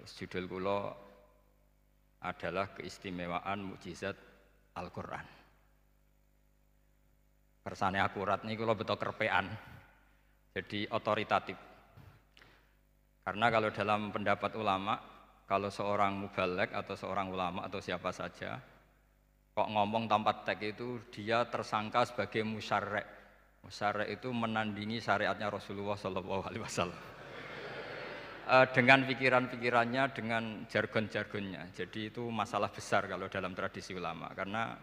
Terus judul kula adalah keistimewaan mukjizat Al-Qur'an. Kersane akurat nih kula beto kerpean. Jadi otoritatif. Karena kalau dalam pendapat ulama, kalau seorang mubalek atau seorang ulama atau siapa saja kok ngomong tanpa teks itu dia tersangka sebagai musyarek. Musyarek itu menandingi syariatnya Rasulullah SAW. Dengan pikiran-pikirannya, dengan jargon-jargonnya. Jadi itu masalah besar kalau dalam tradisi ulama karena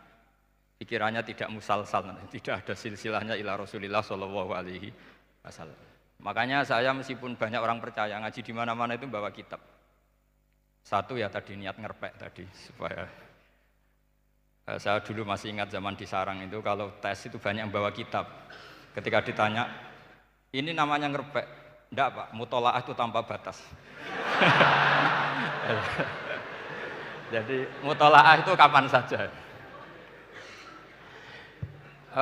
pikirannya tidak musalsal, tidak ada silsilahnya ila Rasulillah SAW. Makanya saya meskipun banyak orang percaya ngaji di mana-mana itu bawa kitab. Satu ya tadi niat ngerpek tadi supaya saya dulu masih ingat zaman di sarang itu kalau tes itu banyak yang bawa kitab. Ketika ditanya, ini namanya ngerpek? Enggak Pak, mutolaah itu tanpa batas. Jadi mutolaah itu kapan saja.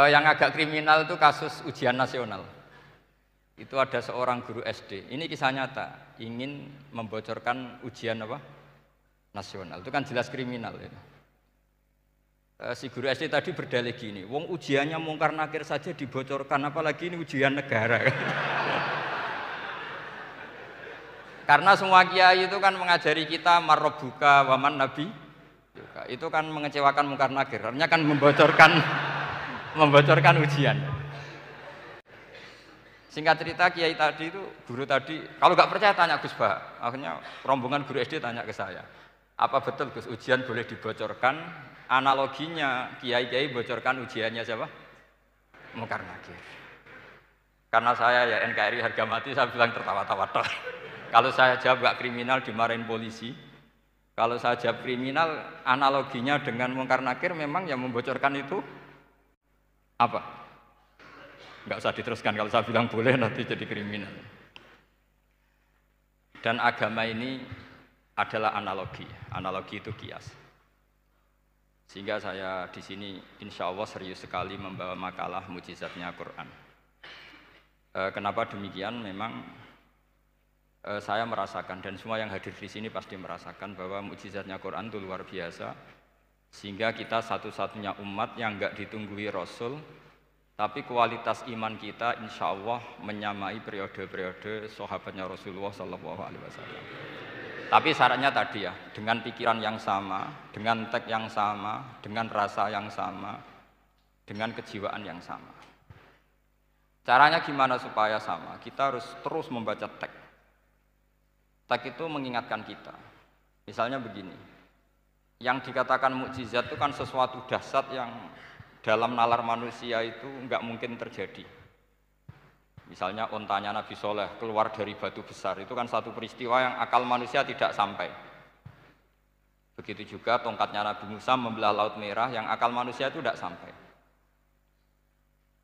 Yang agak kriminal itu kasus ujian nasional. Itu ada seorang guru SD. Ini kisah nyata, ingin membocorkan ujian apa? Nasional. Itu kan jelas kriminal ya. Si guru SD tadi berdalih gini, wong ujiannya mungkar nakir saja dibocorkan, apalagi ini ujian negara. Karena semua kiai itu kan mengajari kita marrobuka waman nabi, itu kan mengecewakan mungkar nakir, artinya kan membocorkan ujian. Singkat cerita kiai tadi itu, guru tadi, kalau nggak percaya tanya Gus Bah. Akhirnya rombongan guru SD tanya ke saya, apa betul Gus ujian boleh dibocorkan? Analoginya kiai-kiai bocorkan ujiannya siapa? Mungkar nakir. Karena saya ya NKRI harga mati, saya bilang tertawa-tawa. Kalau saya jawab nggak kriminal dimarahin polisi. Kalau saya jawab kriminal, analoginya dengan mungkar nakir memang yang membocorkan itu apa? Nggak usah diteruskan, kalau saya bilang boleh nanti jadi kriminal. Dan agama ini adalah analogi itu kias. Sehingga saya di sini insya Allah serius sekali membawa makalah mukjizatnya Quran. Kenapa demikian? Memang saya merasakan dan semua yang hadir di sini pasti merasakan bahwa mukjizatnya Quran itu luar biasa. Sehingga kita satu-satunya umat yang enggak ditunggui Rasul, tapi kualitas iman kita insya Allah menyamai periode-periode sahabatnya Rasulullah SAW. Tapi syaratnya tadi ya, dengan pikiran yang sama, dengan teks yang sama, dengan rasa yang sama, dengan kejiwaan yang sama. Caranya gimana supaya sama? Kita harus terus membaca teks. Teks itu mengingatkan kita. Misalnya begini, yang dikatakan mukjizat itu kan sesuatu dahsyat yang dalam nalar manusia itu enggak mungkin terjadi. Misalnya ontanya Nabi Soleh keluar dari batu besar, itu kan satu peristiwa yang akal manusia tidak sampai. Begitu juga tongkatnya Nabi Musa membelah Laut Merah, yang akal manusia itu tidak sampai.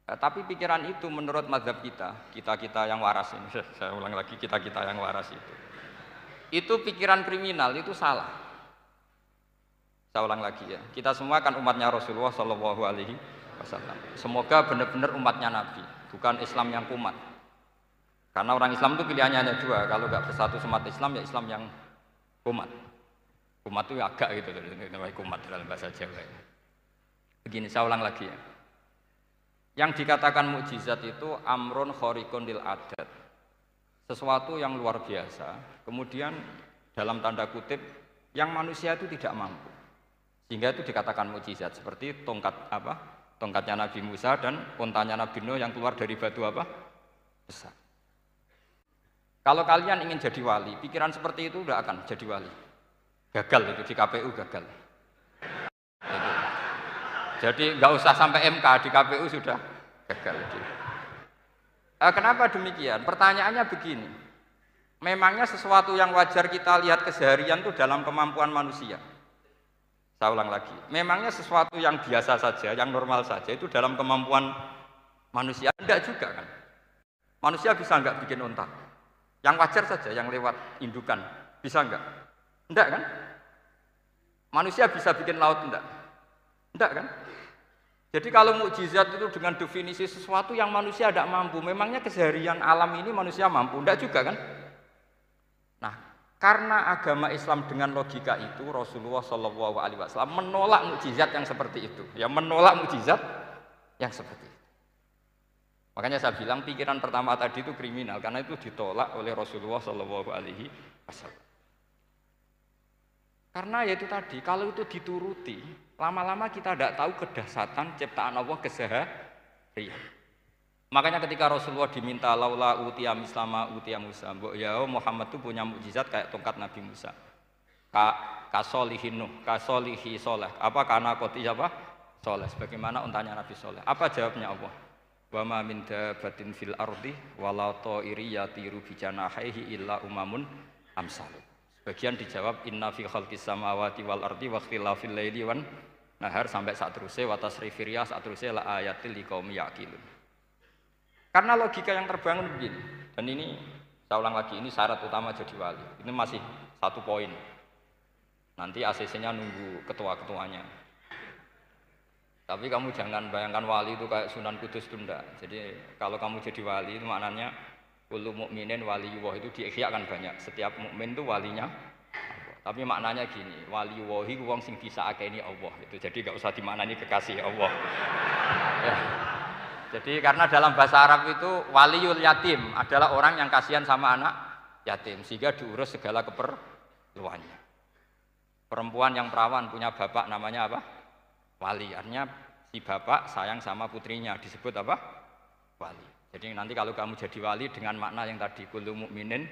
Tapi pikiran itu menurut mazhab kita yang waras ini, saya ulang lagi, kita yang waras itu pikiran kriminal, itu salah. Saya ulang lagi ya, kita semua kan umatnya Rasulullah SAW. Semoga benar-benar umatnya Nabi, bukan Islam yang kumat. Karena orang Islam itu pilihannya hanya dua, kalau nggak bersatu umat Islam ya Islam yang kumat. Kumat itu agak gitu, namanya kumat dalam bahasa Jawa. Begini, saya ulang lagi ya. Yang dikatakan mukjizat itu amrun khariqun lil adat, sesuatu yang luar biasa. Kemudian dalam tanda kutip yang manusia itu tidak mampu, sehingga itu dikatakan mukjizat. Seperti tongkatnya Nabi Musa dan untanya Nabi Nuh yang keluar dari batu besar. Kalau kalian ingin jadi wali, pikiran seperti itu tidak akan jadi wali. Gagal itu di KPU gagal. Jadi nggak usah sampai MK, di KPU sudah gagal. Kenapa demikian? Pertanyaannya begini. Memangnya sesuatu yang wajar kita lihat keseharian itu dalam kemampuan manusia? Saya ulang lagi, memangnya sesuatu yang biasa saja, yang normal saja itu dalam kemampuan manusia? Enggak juga kan? Manusia bisa enggak bikin unta? Yang wajar saja, yang lewat indukan, bisa enggak? Enggak kan? Manusia bisa bikin laut enggak? Enggak kan? Jadi kalau mukjizat itu dengan definisi sesuatu yang manusia tidak mampu, memangnya keseharian alam ini manusia mampu? Enggak juga kan? Nah, Karena agama Islam dengan logika itu Rasulullah Shallallahu Alaihi Wasallam menolak mukjizat yang seperti itu, ya menolak mukjizat yang seperti itu. Makanya saya bilang pikiran pertama tadi itu kriminal karena itu ditolak oleh Rasulullah Shallallahu Alaihi Wasallam. Karena ya itu tadi, kalau itu dituruti, lama-lama kita tidak tahu kedahsyatan ciptaan Allah keseharian. Makanya ketika Rasulullah diminta laula utiya mislama utiya Musa, ya Muhammad itu punya mukjizat kayak tongkat Nabi Musa. Kasolihin Nuh, kasolihi soleh. Apa karena koti apa? Soleh. Sebagaimana untanya Nabi Soleh. Apa jawabnya Allah? Wa ma min dabatin fil ardi wala ta'iri yatiru bi janahihi illa umamun amsalu. Sebagian dijawab inna fi khalqis samawati wal ardi wa ikhtilafil laili wan nahar sampai saat terusnya wa tasrifir riyah saat terusnya la ayatil liqaumi yaqilun. Karena logika yang terbangun begini. Dan ini saya ulang lagi, ini syarat utama jadi wali. Ini masih satu poin. Nanti ACC-nya nunggu ketua-ketuanya. Tapi kamu jangan bayangkan wali itu kayak Sunan Kudus tunda. Jadi kalau kamu jadi wali itu maknanya kullu mukminin waliyullah itu di Ihya kan banyak. Setiap mukmin itu walinya Allah. Tapi maknanya gini, waliyullahi wong sing disakeni Allah. Itu jadi enggak usah dimaknani kekasih Allah. Ya. Jadi karena dalam bahasa Arab itu waliyul yatim adalah orang yang kasihan sama anak yatim sehingga diurus segala keperluannya. Perempuan yang perawan punya bapak namanya apa? Wali. Artinya si bapak sayang sama putrinya disebut apa? Wali. Jadi nanti kalau kamu jadi wali dengan makna yang tadi kullu mukminin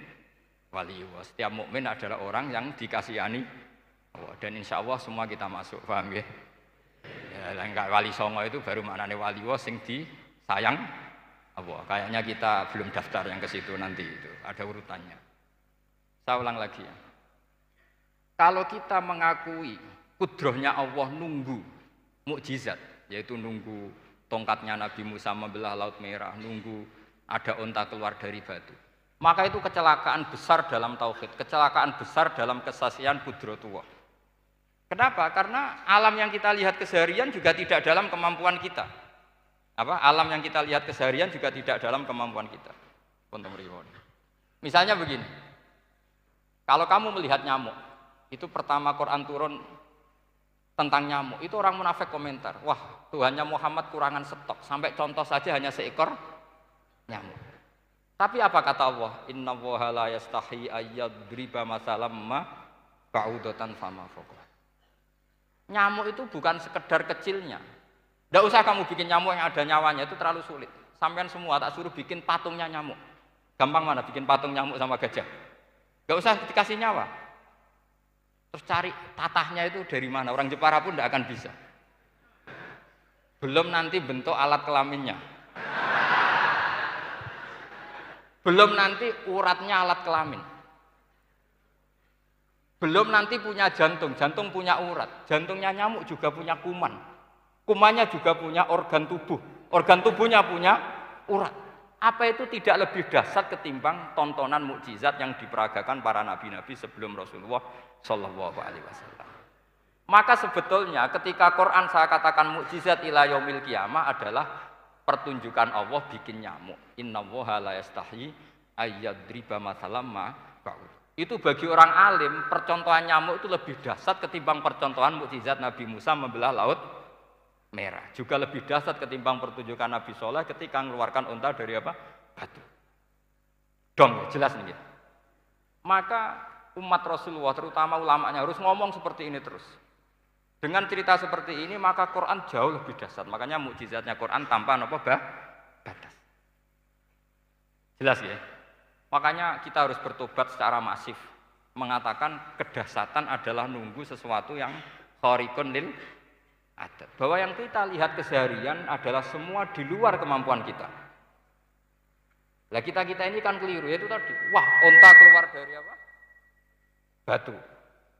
waliyullah. Setiap mukmin adalah orang yang dikasihani Allah. Dan insya Allah semua kita masuk, paham ya? Ya, enggak wali songo itu baru maknanya waliyullah sing disayang Allah. Kayaknya kita belum daftar yang ke situ nanti itu. Ada urutannya. Saya ulang lagi ya. Kalau kita mengakui kudrohnya Allah nunggu mukjizat, yaitu nunggu tongkatnya Nabi Musa membelah Laut Merah, nunggu ada unta keluar dari batu. Maka itu kecelakaan besar dalam tauhid, kecelakaan besar dalam kesaksian kudratullah. Kenapa? Karena alam yang kita lihat keseharian juga tidak dalam kemampuan kita. Alam yang kita lihat keseharian juga tidak dalam kemampuan kita. Misalnya begini, kalau kamu melihat nyamuk, itu pertama Quran turun tentang nyamuk, itu orang munafik komentar, wah Tuhannya Muhammad kurangan stok, sampai contoh saja hanya seekor nyamuk. Tapi apa kata Allah? Innallaha la yastahi ayyadriba masalam ma ba'udatan fama fawqa. Nyamuk itu bukan sekedar kecilnya. Tidak usah kamu bikin nyamuk yang ada nyawanya, itu terlalu sulit. Sampean semua tak suruh bikin patungnya nyamuk. Gampang mana bikin patung nyamuk sama gajah? Tidak usah dikasih nyawa. Terus cari tatahnya itu dari mana? Orang Jepara pun tidak akan bisa. Belum nanti bentuk alat kelaminnya. Belum nanti uratnya alat kelamin. Belum nanti punya jantung, jantung punya urat. Jantungnya nyamuk juga punya kuman. Kumannya juga punya organ tubuh. Organ tubuhnya punya urat. Apa itu tidak lebih dahsyat ketimbang tontonan mukjizat yang diperagakan para nabi-nabi sebelum Rasulullah Shallallahu Alaihi Wasallam. Maka sebetulnya ketika Quran saya katakan mukjizat ila yaumil qiyamah adalah pertunjukan Allah bikin nyamuk. Innallaha la yastahi ayyadriba mathalam ma ba'ud. Itu bagi orang alim percontohan nyamuk itu lebih dahsyat ketimbang percontohan mukjizat Nabi Musa membelah Laut Merah. Juga lebih dahsyat ketimbang pertunjukan Nabi Soleh ketika mengeluarkan unta dari apa? Batu. Dong, jelas nih. Maka umat Rasulullah terutama ulamanya harus ngomong seperti ini terus. Dengan cerita seperti ini maka Quran jauh lebih dahsyat. Makanya mukjizatnya Quran tanpa apa batas. Jelas ya. Makanya kita harus bertobat secara masif mengatakan kedahsyatan adalah nunggu sesuatu yang khariqun lil adat. Bahwa yang kita lihat keseharian adalah semua di luar kemampuan kita. Lah kita ini kan keliru yaitu tadi. Wah, unta keluar dari apa? Batu.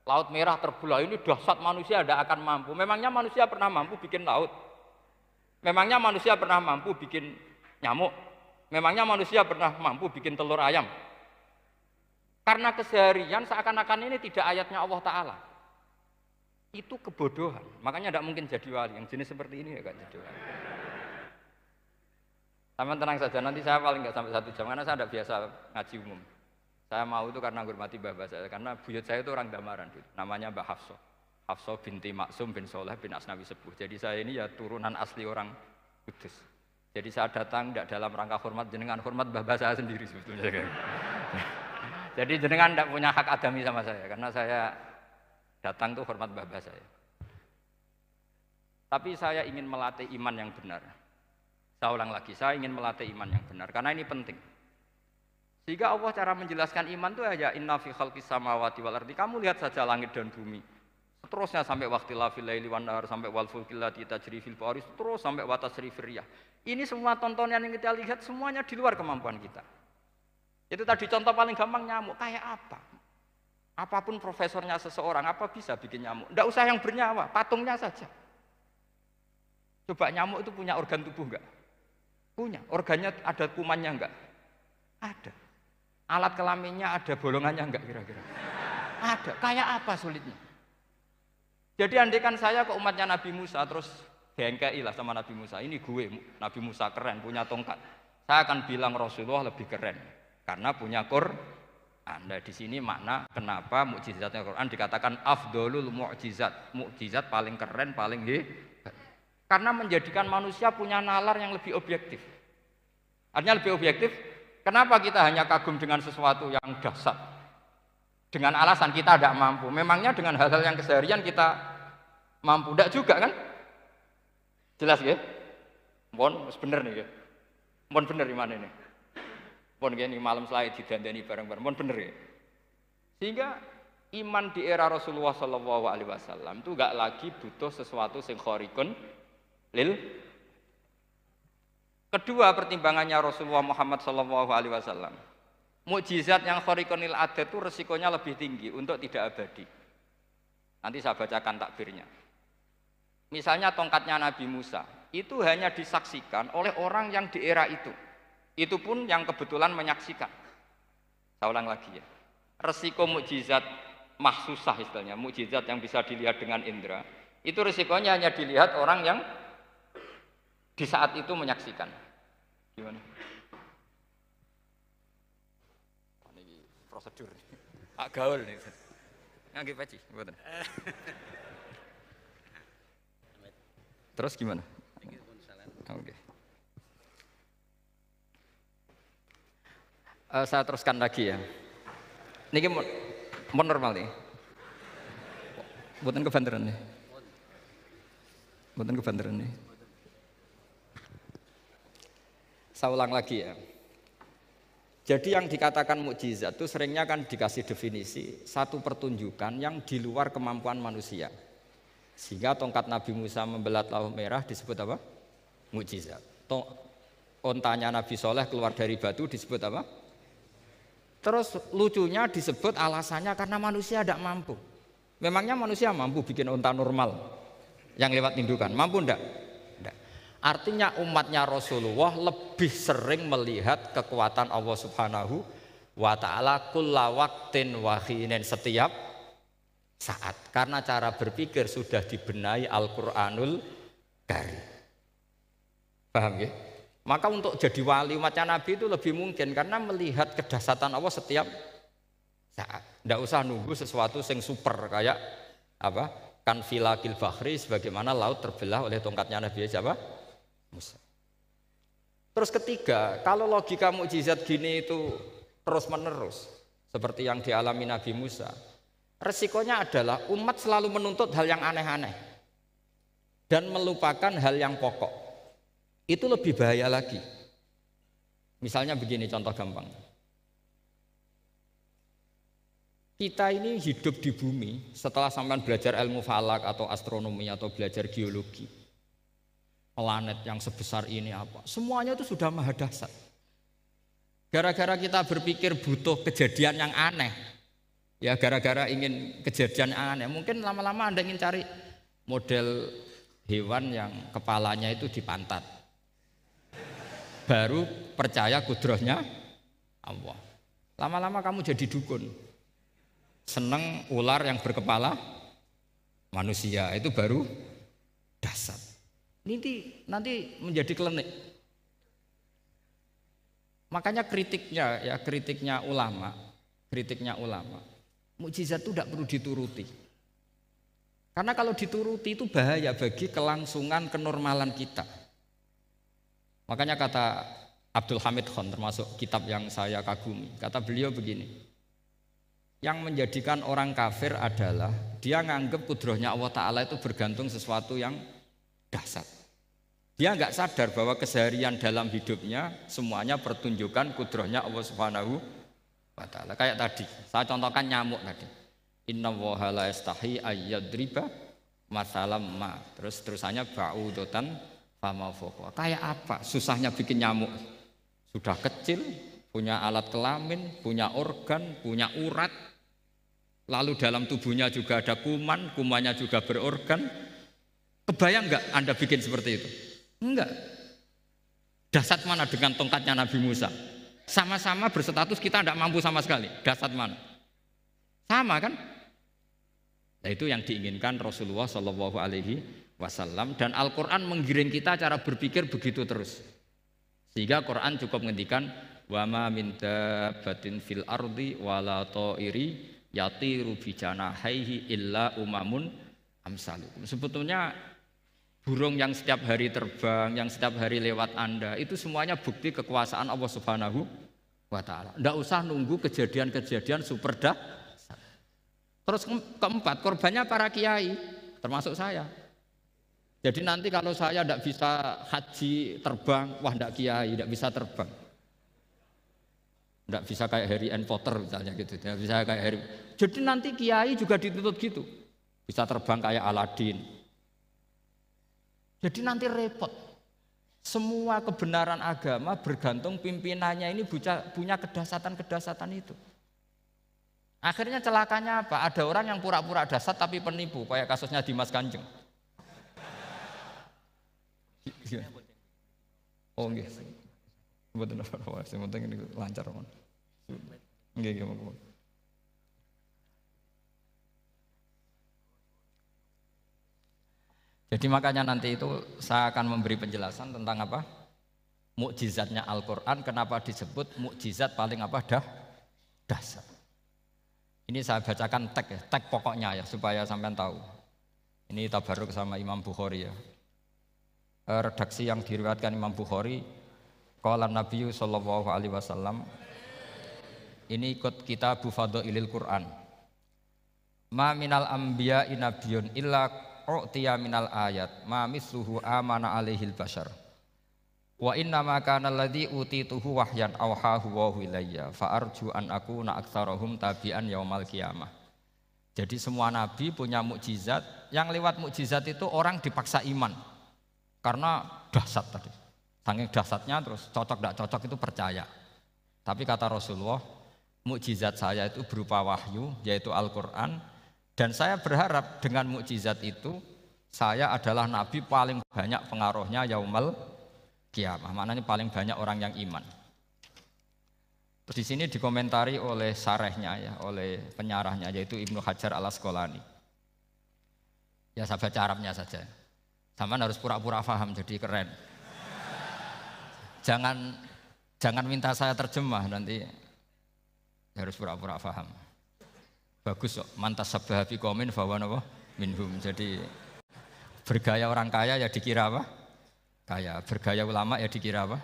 Laut Merah terbelah, ini dahsyat manusia tidak akan mampu. Memangnya manusia pernah mampu bikin laut? Memangnya manusia pernah mampu bikin nyamuk? Memangnya manusia pernah mampu bikin telur ayam? Karena keseharian seakan-akan ini tidak ayatnya Allah Ta'ala. Itu kebodohan. Makanya tidak mungkin jadi wali. Yang jenis seperti ini ya kan jadi wali. Sama tenang saja, nanti saya paling nggak sampai 1 jam karena saya tidak biasa ngaji umum. Saya mau itu karena menghormati mbah saya, karena buyut saya itu orang Damaran, namanya Mbak Hafsah. Hafsah binti Maksum bin Soleh bin Asnawi Sepuh. Jadi saya ini ya turunan asli orang Kudus. Jadi saya datang tidak dalam rangka hormat jenengan, hormat mbah saya sendiri sebetulnya. Jadi jenengan tidak punya hak adami sama saya, karena saya datang tuh hormat mbah saya. Tapi saya ingin melatih iman yang benar. Saya ulang lagi, saya ingin melatih iman yang benar, karena ini penting. Sehingga Allah cara menjelaskan iman itu aja inna fi khalqis samawati wal ardi. Kamu lihat saja langit dan bumi. Seterusnya sampai waqtilafil laili wan nahar, sampai wal fulkil lati tajri fil bahri, terus sampai wa tasrifir riyah. Ini semua tontonan yang kita lihat semuanya di luar kemampuan kita. Itu tadi contoh paling gampang nyamuk, kayak apa? Apapun profesornya seseorang, apa bisa bikin nyamuk? Tidak usah yang bernyawa, patungnya saja. Coba nyamuk itu punya organ tubuh enggak? Punya. Organnya ada kumannya enggak? Ada. Alat kelaminnya ada bolongannya enggak kira-kira? Ada. Kayak apa sulitnya? Jadi andaikan saya ke umatnya Nabi Musa terus bengkai lah sama Nabi Musa, ini gue Nabi Musa keren punya tongkat. Saya akan bilang Rasulullah lebih keren karena punya Quran. Anda di sini makna kenapa mukjizatnya Quran dikatakan afdolul mukjizat, mukjizat paling keren, paling hebat. Karena menjadikan manusia punya nalar yang lebih objektif. Artinya lebih objektif. Kenapa kita hanya kagum dengan sesuatu yang dahsyat? Dengan alasan kita tidak mampu. Memangnya dengan hal-hal yang keseharian kita mampu? Tidak juga kan? Jelas ya? Mohon bener nih ya. Mohon bener di mana ini? Mohon gini malam slide didandani bareng-bareng. Mohon bener ya. Sehingga iman di era Rasulullah SAW itu gak lagi butuh sesuatu yang khariqun lil. Kedua pertimbangannya Rasulullah Muhammad SAW, mukjizat yang khariqun lil adat itu resikonya lebih tinggi untuk tidak abadi. Nanti saya bacakan takbirnya. Misalnya tongkatnya Nabi Musa itu hanya disaksikan oleh orang yang di era itu. Itu pun yang kebetulan menyaksikan. Saya ulang lagi ya. Resiko mukjizat mahsusah istilahnya, mukjizat yang bisa dilihat dengan indera, itu resikonya hanya dilihat orang yang di saat itu menyaksikan. Gimana? Ini prosedur. Gaul nih. Nggih peci, mboten. Terus gimana? Oke. Saya teruskan lagi ya. Niki mon normal nih. Mboten kebanteran nih. Mboten kebanteran nih. Saya ulang lagi ya. Jadi yang dikatakan mukjizat itu seringnya kan dikasih definisi satu pertunjukan yang di luar kemampuan manusia. Sehingga tongkat Nabi Musa membelah laut merah disebut apa? Mukjizat. Ontanya Nabi Soleh keluar dari batu disebut apa? Terus lucunya disebut alasannya karena manusia tidak mampu. Memangnya manusia mampu bikin onta normal yang lewat indukan? Mampu enggak? Enggak. Artinya umatnya Rasulullah lebih sering melihat kekuatan Allah Subhanahu wa ta'ala kulla waqtin wa hinin, setiap saat. Karena cara berpikir sudah dibenahi Al-Qur'anul Karim. Paham ya? Maka untuk jadi wali umatnya Nabi itu lebih mungkin karena melihat kedahsyatan Allah setiap saat. Tidak usah nunggu sesuatu yang super kayak apa? Kan filakil bahri, sebagaimana laut terbelah oleh tongkatnya Nabi siapa? Musa. Terus ketiga, kalau logika mukjizat gini itu terus menerus seperti yang dialami Nabi Musa, resikonya adalah umat selalu menuntut hal yang aneh-aneh dan melupakan hal yang pokok. Itu lebih bahaya lagi. Misalnya begini contoh gampang. Kita ini hidup di bumi setelah sampean belajar ilmu falak atau astronomi atau belajar geologi. Planet yang sebesar ini apa? Semuanya itu sudah maha dahsyat. Gara-gara kita berpikir butuh kejadian yang aneh. Ya gara-gara ingin kejadian yang aneh. Mungkin lama-lama Anda ingin cari model hewan yang kepalanya itu di pantat. Baru percaya kudrohnya Allah. Lama-lama kamu jadi dukun. Seneng ular yang berkepala manusia, itu baru dahsyat. Nanti menjadi klinik. Makanya kritiknya ulama, kritiknya ulama. Mukjizat itu tidak perlu dituruti. Karena kalau dituruti itu bahaya bagi kelangsungan kenormalan kita. Makanya kata Abdul Hamid Khan, termasuk kitab yang saya kagumi, kata beliau begini, yang menjadikan orang kafir adalah dia nganggep kudrohnya Allah Ta'ala itu bergantung sesuatu yang dahsyat. Dia nggak sadar bahwa keseharian dalam hidupnya semuanya pertunjukan kudrohnya Allah Subhanahu wa Ta'ala. Kayak tadi, saya contohkan nyamuk tadi. Inna woha la yastahi ayyadriba masalam ma. Terus terusannya ba'udotan fama fokwa. Kayak apa susahnya bikin nyamuk? Sudah kecil, punya alat kelamin, punya organ, punya urat. Lalu dalam tubuhnya juga ada kuman, kumannya juga berorgan. Kebayang nggak Anda bikin seperti itu? Enggak. Dahsyat mana dengan tongkatnya Nabi Musa? Sama-sama berstatus kita tidak mampu sama sekali. Dahsyat mana? Sama kan? Nah, itu yang diinginkan Rasulullah Shallallahu Alaihi Wasallam, dan Al-Quran menggiring kita cara berpikir begitu terus. Sehingga Quran cukup menghentikan wa ma min dabbatin fil ardi wala ta'iri yatiru bijanahaihi illa umamun amsalukum. Sebetulnya burung yang setiap hari terbang, yang setiap hari lewat Anda, itu semuanya bukti kekuasaan Allah Subhanahu wa Ta'ala. Tidak usah nunggu kejadian-kejadian super dahsyat. Terus keempat, korbannya para kiai, termasuk saya. Jadi nanti kalau saya tidak bisa haji terbang, wah tidak kiai, tidak bisa terbang. Tidak bisa kayak Harry and Potter misalnya gitu, tidak bisa kayak Harry. Jadi nanti kiai juga dituntut gitu, bisa terbang kayak Aladin. Jadi nanti repot. Semua kebenaran agama bergantung pimpinannya ini punya kedahsyatan-kedahsyatan itu. Akhirnya celakanya apa? Ada orang yang pura-pura dahsyat tapi penipu, kayak kasusnya Dimas Kanjeng. Oh nggih. Mboten apa-apa, sing penting ini lancar mon. Nggih nggih. Jadi makanya nanti itu saya akan memberi penjelasan tentang apa? Mukjizatnya Al-Qur'an, kenapa disebut mukjizat paling apa? Dahsyat. Ini saya bacakan tag pokoknya ya supaya sampean tahu. Ini tabaruk sama Imam Bukhari ya. Redaksi yang diriwayatkan Imam Bukhari, qala Nabi sallallahu alaihi wasallam, ini ikut kitab Fadhailil Quran. Ma minal anbiya'i nabiyyun illa u'tiya minal ayat ma misluhu amana alaihil bashar. Wa inna ma kana alladhi utituhu wahyan awhahu wa ilayya fa arju an akuna aktsarahum tabi'an yaumal qiyamah. Jadi semua nabi punya mukjizat, yang lewat mukjizat itu orang dipaksa iman. Karena dahsyat tadi. Saking dahsyatnya terus cocok tidak cocok itu percaya. Tapi kata Rasulullah, mukjizat saya itu berupa wahyu, yaitu Al-Qur'an, dan saya berharap dengan mukjizat itu saya adalah nabi paling banyak pengaruhnya yaumal qiyamah. Maknanya paling banyak orang yang iman. Terus di sini dikomentari oleh syarehnya ya, oleh penyarahnya yaitu Ibnu Hajar Al-Asqalani. Ya saya baca Arabnya saja. Sama harus pura-pura paham jadi keren. Jangan minta saya terjemah nanti harus pura-pura paham. Bagus kok, mantas sabah fi qaumin fa huwa minhum. Jadi bergaya orang kaya ya dikira apa? Kaya. Bergaya ulama ya dikira apa?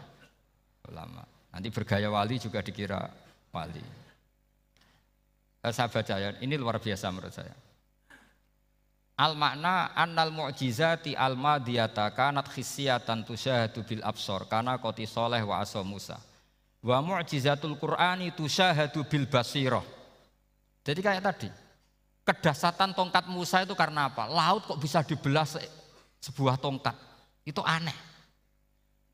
Ulama. Nanti bergaya wali juga dikira wali. Saya baca ya, ini luar biasa menurut saya. Al makna annal mu'jizati al madiyata kanat khissiyatan tusyahadu bil absor kana qoti soleh wa asa Musa. Wa mu'jizatul Qur'ani tusyahadu bil basirah. Jadi kayak tadi, kedahsyatan tongkat Musa itu karena apa? Laut kok bisa dibelah sebuah tongkat. Itu aneh.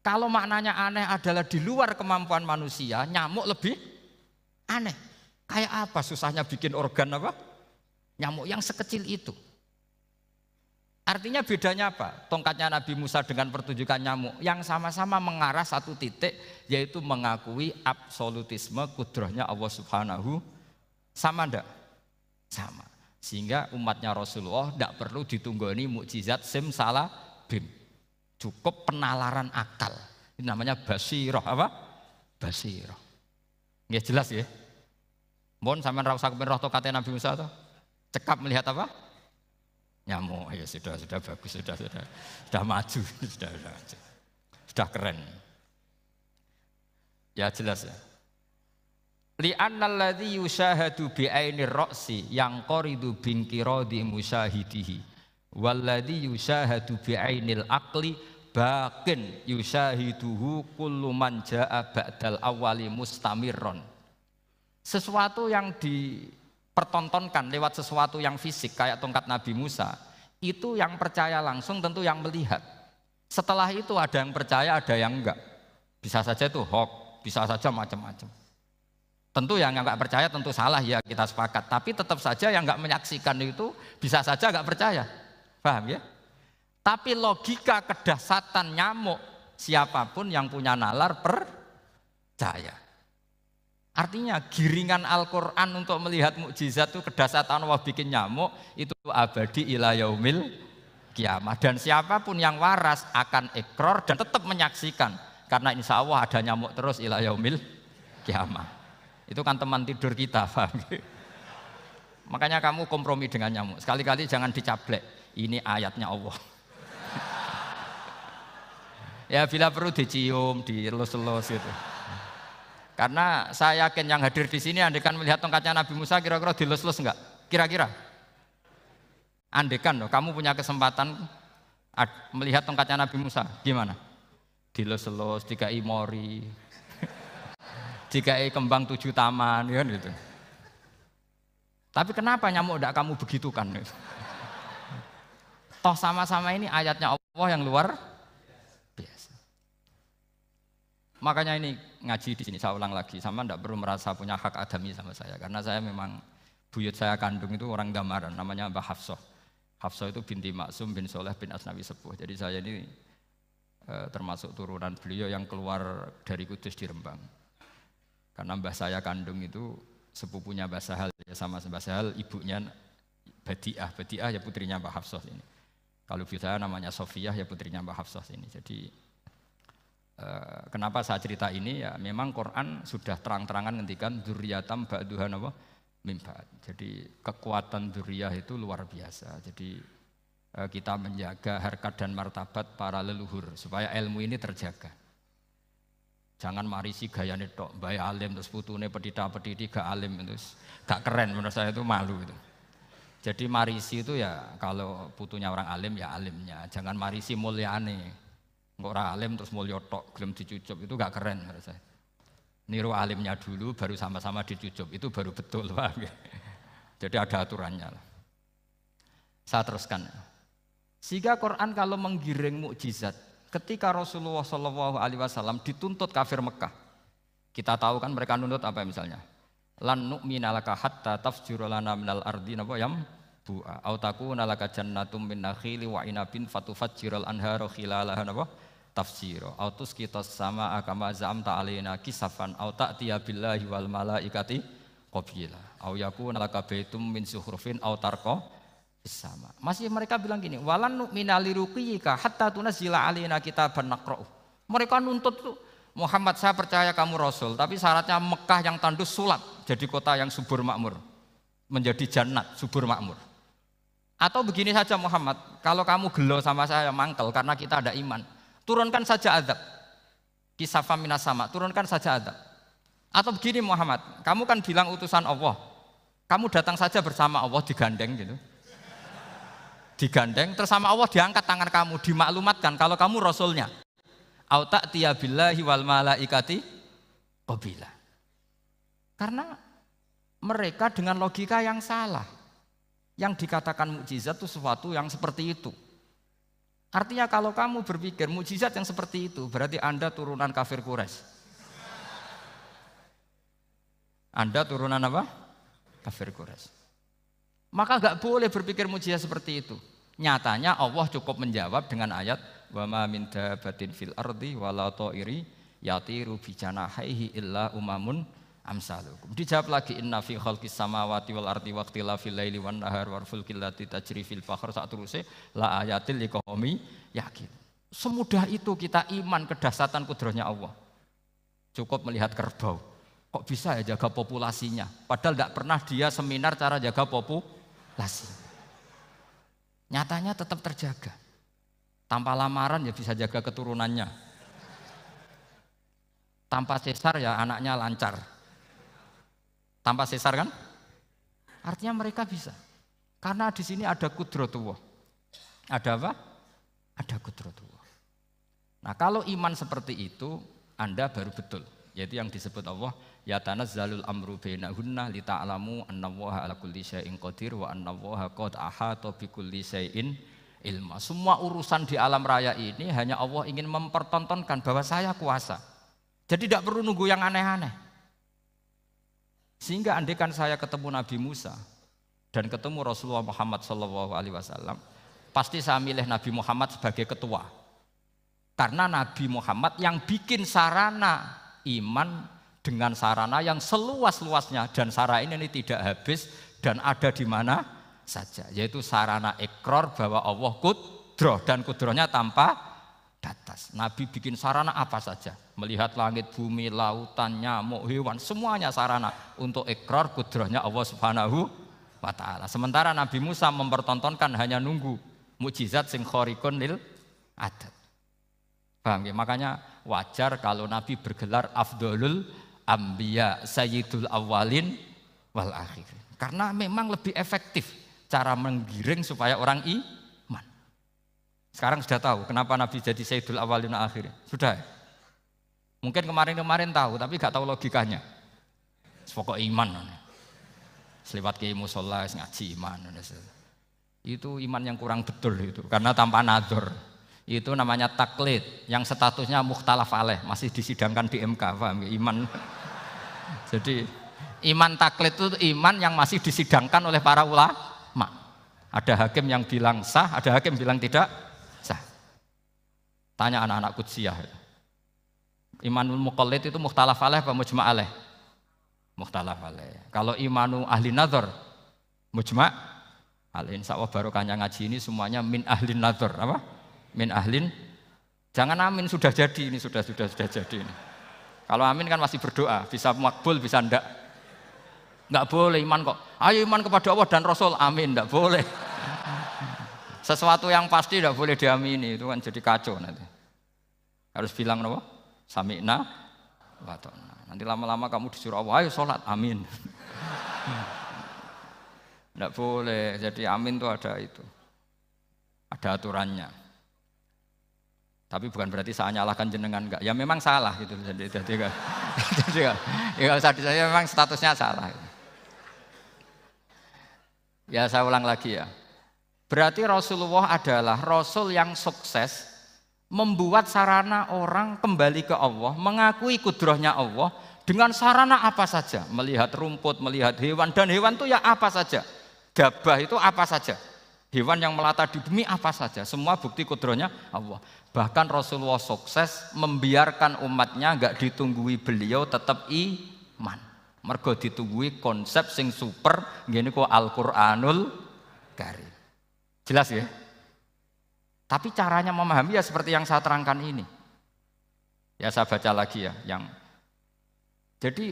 Kalau maknanya aneh adalah di luar kemampuan manusia, nyamuk lebih aneh. Kayak apa susahnya bikin organ apa? Nyamuk yang sekecil itu. Artinya bedanya apa? Tongkatnya Nabi Musa dengan pertunjukan nyamuk yang sama-sama mengarah satu titik, yaitu mengakui absolutisme kudrahnya Allah Subhanahu. Sama enggak? Sama. Sehingga umatnya Rasulullah tidak perlu ditunggoni mukjizat simsalabim. Cukup penalaran akal. Ini namanya basirah apa? Basirah. Nggih jelas ya? Mohon sampean ra usah kepen roh tokate Nabi Musa to. Cekap melihat apa? Nyamuk. Ya sudah bagus, sudah maju, sudah keren. Ya jelas ya. Li'annal ladzi yusyahadu bi'ainir ra'si yang qaridu binqiradi musyahidihi walladzi yusyahadu bi'ainil aqli baqin yusyahiduhu kullu man jaa ba'dal awwali mustamirron. Sesuatu yang dipertontonkan lewat sesuatu yang fisik kayak tongkat Nabi Musa, itu yang percaya langsung tentu yang melihat. Setelah itu ada yang percaya, ada yang enggak. Bisa saja itu hoax, bisa saja macam-macam. Tentu yang enggak percaya tentu salah, ya kita sepakat. Tapi tetap saja yang enggak menyaksikan itu bisa saja enggak percaya. Paham ya? Tapi logika kedahsyatan nyamuk, siapapun yang punya nalar percaya. Artinya giringan Al-Quran untuk melihat mukjizat itu kedahsyatan Allah bikin nyamuk itu abadi ila yaumil kiamah. Dan siapapun yang waras akan ikrar dan tetap menyaksikan. Karena insya Allah ada nyamuk terus ila yaumil kiamah. Itu kan teman tidur kita, paham? Makanya kamu kompromi dengan nyamuk. Sekali-kali jangan dicablek. Ini ayatnya Allah. Ya bila perlu dicium, dielus-elus gitu. Karena saya yakin yang hadir di sini andekan melihat tongkatnya Nabi Musa kira-kira dilus-lus enggak? Kira-kira? Andekan loh, kamu punya kesempatan melihat tongkatnya Nabi Musa, gimana? Dilus-elus, dikai mori, dikai kembang 7 taman, ya gitu. Tapi kenapa nyamuk enggak kamu begitukan? Toh sama-sama ini ayatnya Allah yang luar biasa. Makanya ini ngaji di sini saya ulang lagi, sama enggak perlu merasa punya hak adami sama saya, karena saya memang buyut saya kandung itu orang Damaran, namanya Mbah Hafsah. Hafsah itu binti Maksum bin Soleh bin Asnawi Sepuh. Jadi saya ini termasuk turunan beliau yang keluar dari Kudus di Rembang. Karena mbah saya kandung itu sepupunya Mbah Sahal, ya sama Mbah Sahal, ibunya Badiah. Badiah ya putrinya Mbah Hafsah ini. Kalau ibu saya namanya Sofiyah, ya putrinya Mbah Hafsah ini. Jadi kenapa saya cerita ini, ya memang Quran sudah terang-terangan ngendikan dzurriyatam ba'duha apa mimbat. Jadi kekuatan dzurriyah itu luar biasa. Jadi kita menjaga harkat dan martabat para leluhur supaya ilmu ini terjaga. Jangan marisi gayane tok, bae alim terus putune pedita-pediti gak alim terus gak keren, menurut saya itu malu itu. Jadi marisi itu ya kalau putunya orang alim ya alimnya, jangan marisi mulyane. Engko ora alim terus mulya tok gelem dicucup itu gak keren menurut saya. Niru alimnya dulu baru sama-sama dicucup itu baru betul, paham ya? Jadi ada aturannya lah. Saya teruskan. Sehingga Quran kalau menggiring mukjizat, ketika Rasulullah SAW dituntut kafir Mekah, kita tahu kan mereka nuntut apa misalnya? Lan nu'mina laka hatta tafjura lana minal ardi napa yam bu'a au takuna laka jannatum min nakhili wa inabin fatufajjiral anhara khilalaha napa tafsira au tusqitas samaa kama zamta alaina kisafan au ta'tiya billahi wal malaikati qabila au yakuna laka baitum min zuhrufin au tarqa sama. Masih mereka bilang gini, walan nu'mina liruqiyika hatta tunzila alaina kitaban naqra'u. Mereka nuntut tuh, Muhammad saya percaya kamu Rasul, tapi syaratnya Mekah yang tandus sulap, jadi kota yang subur makmur, menjadi jannat subur makmur. Atau begini saja Muhammad, kalau kamu gelo sama saya mangkel karena kita ada iman, turunkan saja azab. Kisafam minas sama, turunkan saja azab. Atau begini Muhammad, kamu kan bilang utusan Allah, kamu datang saja bersama Allah digandeng gitu. Digandeng, terus sama Allah diangkat tangan kamu, dimaklumatkan kalau kamu Rasulnya. Au ta'tiya billahi wal malaikati qabila. Karena mereka dengan logika yang salah. Yang dikatakan mukjizat itu sesuatu yang seperti itu. Artinya kalau kamu berpikir mukjizat yang seperti itu, berarti Anda turunan kafir Quraisy. Anda turunan apa? Kafir Quraisy. Maka enggak boleh berpikir mukjizat seperti itu. Nyatanya Allah cukup menjawab dengan ayat wa ma min dabatin fil ardi wala ta'iri yatiru bi janahihi illa umamun amsalukum. Dijawab lagi inna fi khalqis samawati wal ardi waqtilafil laili wan nahar wal fulkil lati tajri fil bahr sak teruse la ayatil liqaumi yakin. Semudah itu kita iman kedahsyatan kudrahnya Allah. Cukup melihat kerbau. Kok bisa ya jaga populasinya? Padahal tidak pernah dia seminar cara jaga populasi. Nyatanya tetap terjaga. Tanpa lamaran ya bisa jaga keturunannya. Tanpa sesar ya anaknya lancar. Tanpa sesar kan? Artinya mereka bisa. Karena di sini ada kudratullah. Ada apa? Ada kudratullah. Nah kalau iman seperti itu, Anda baru betul. Yaitu yang disebut Allah, ya tanazzalul amru bainahunna lita'lamu annallaha ala kulli syai'in qadir wa annallaha qad ahata bi kulli syai'in ilma. Semua urusan di alam raya ini hanya Allah ingin mempertontonkan bahwa saya kuasa. Jadi tidak perlu nunggu yang aneh-aneh. Sehingga andaikan saya ketemu Nabi Musa dan ketemu Rasulullah Muhammad SAW, pasti saya milih Nabi Muhammad sebagai ketua. Karena Nabi Muhammad yang bikin sarana iman dengan sarana yang seluas-luasnya, dan sarana ini tidak habis dan ada di mana saja, yaitu sarana ikrar bahwa Allah kudroh dan kudrohnya tanpa batas. Nabi bikin sarana apa saja, melihat langit, bumi, lautan, nyamuk, hewan, semuanya sarana untuk ikrar kudrohnya Allah Subhanahu wa ta'ala. Sementara Nabi Musa mempertontonkan hanya nunggu mukjizat sing khariqun lil adat. Paham ya? Makanya wajar kalau Nabi bergelar afdolul ambiya sayyidul awalin wal akhirin. Karena memang lebih efektif cara menggiring supaya orang iman. Sekarang sudah tahu kenapa Nabi jadi sayyidul awalin wal akhirin? Sudah ya? Mungkin kemarin-kemarin tahu tapi gak tahu logikanya. Pokok iman. Selewat ke musola ngaji iman. Itu iman yang kurang betul itu, karena tanpa nadzor. Itu namanya taklid yang statusnya mukhtalaf alaih, masih disidangkan di MK, paham ya? Iman. Jadi iman taklid itu iman yang masih disidangkan oleh para ulama. Ada hakim yang bilang sah, ada hakim bilang tidak sah. Tanya anak-anak Qudsiyah. Imanul muqallid itu mukhtalaf alaih apa mujma' alaih? Mukhtalaf alaih. Kalau imanu ahli nadzar mujma' alaih. Insyaallah barokahnya ngaji ini semuanya min ahlin nadzar, apa? Min ahlin, jangan amin sudah jadi, ini sudah jadi ini. Kalau amin kan masih berdoa, bisa makbul, bisa enggak boleh iman kok. Ayo iman kepada Allah dan Rasul, amin, enggak boleh. Sesuatu yang pasti enggak boleh diamini, itu kan jadi kacau nanti. Harus bilang apa? Sami'na wa ta'na. Nanti lama-lama kamu disuruh Allah, ayo sholat, amin. Enggak boleh, jadi amin itu ada itu. Ada aturannya. Tapi bukan berarti saya nyalahkan jenengan, enggak. Ya memang salah gitu. Jadi ya usah saya memang statusnya salah. Ya saya ulang lagi ya. Berarti Rasulullah adalah Rasul yang sukses membuat sarana orang kembali ke Allah, mengakui kudrohnya Allah dengan sarana apa saja. Melihat rumput, melihat hewan, dan hewan itu ya apa saja. Gabah itu apa saja. Hewan yang melata di bumi apa saja, semua bukti kudrohnya Allah. Bahkan Rasulullah sukses membiarkan umatnya enggak ditunggui beliau tetap iman. Mergo ditunggui konsep sing super ngene kok Al-Qur'anul Karim. Jelas ya? Tapi caranya memahami ya seperti yang saya terangkan ini. Ya saya baca lagi ya yang jadi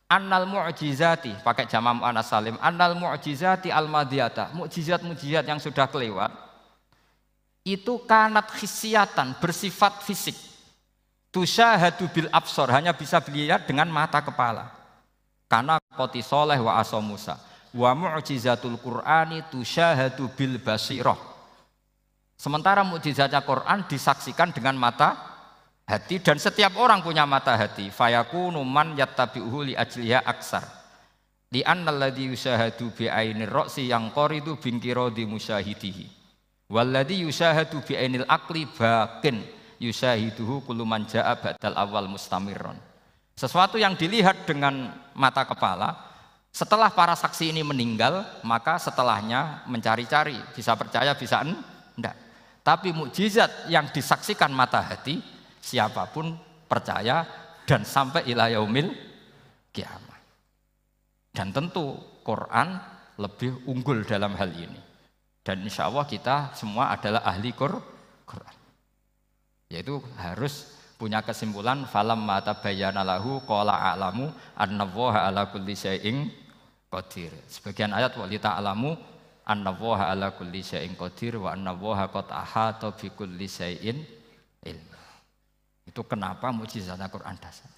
annal mu'jizati, pakai jama' mu'annas salim, annal mu'jizati al-madiyata, mukjizat-mukjizat yang sudah kelewat itu kanat khisiatan, bersifat fisik. Tusyahadu bil absor, hanya bisa dilihat dengan mata kepala. Karena qoti soleh wa asa Musa. Wa mu'jizatul Qur'ani tusyahadu bil basirah. Sementara mukjizatnya Quran disaksikan dengan mata hati, dan setiap orang punya mata hati. Fayakunu man yattabi'uhu li ajliha aksar. Li annal ladzi yusyahadu bi ainir ra'si yang qaridu bin qiradi musyahidihi. Walladzi yusyahadu bi ainil aqli baqin yusyahiduhu kullu man jaa ba'dal awal mustamirron. Sesuatu yang dilihat dengan mata kepala, setelah para saksi ini meninggal, maka setelahnya mencari-cari, bisa percaya bisa enggak. Tapi mukjizat yang disaksikan mata hati, siapapun percaya dan sampai ila yaumil kiamah. Dan tentu Quran lebih unggul dalam hal ini. Dan insya Allah kita semua adalah ahli Quran. Yaitu harus punya kesimpulan falam mata tabayyana lahu qala a'lamu annallaha ala kulli syai'in qadir. Sebagian ayat walita alamu annallaha ala kulli syai'in qadir wa annallaha qad ahata bi kulli syai'in ilma. Itu kenapa mukjizat Al-Qur'an dasar.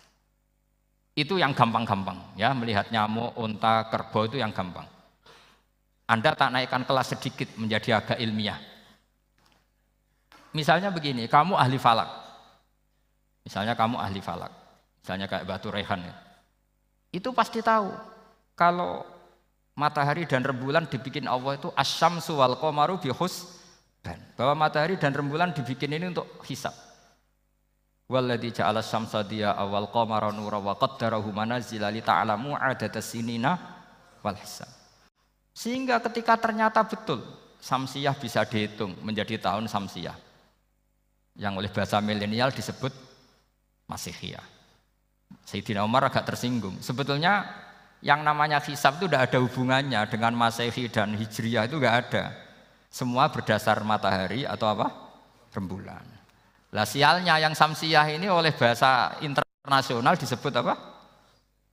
Itu yang gampang-gampang ya, melihat nyamuk, unta, kerbau itu yang gampang. Anda tak naikkan kelas sedikit menjadi agak ilmiah. Misalnya begini, kamu ahli falak. Misalnya kayak Batu Rehan ya. Itu pasti tahu kalau matahari dan rembulan dibikin Allah itu asyamsu wal qamaru bi husban. Bahwa matahari dan rembulan dibikin ini untuk hisab. Walladzi ja'ala syamsa diya'a wal qamara nuran wa qaddarahu manazila li ta'lamu 'adadas sinina wal hisab. Sehingga ketika ternyata betul samsiyah bisa dihitung menjadi tahun samsiyah. Yang oleh bahasa milenial disebut Masihiyah. Sayyidina Umar agak tersinggung. Sebetulnya yang namanya hisab itu tidak ada hubungannya dengan Masehi dan Hijriyah, itu enggak ada. Semua berdasar matahari atau apa? Rembulan. Lah sialnya yang samsiyah ini oleh bahasa internasional disebut apa?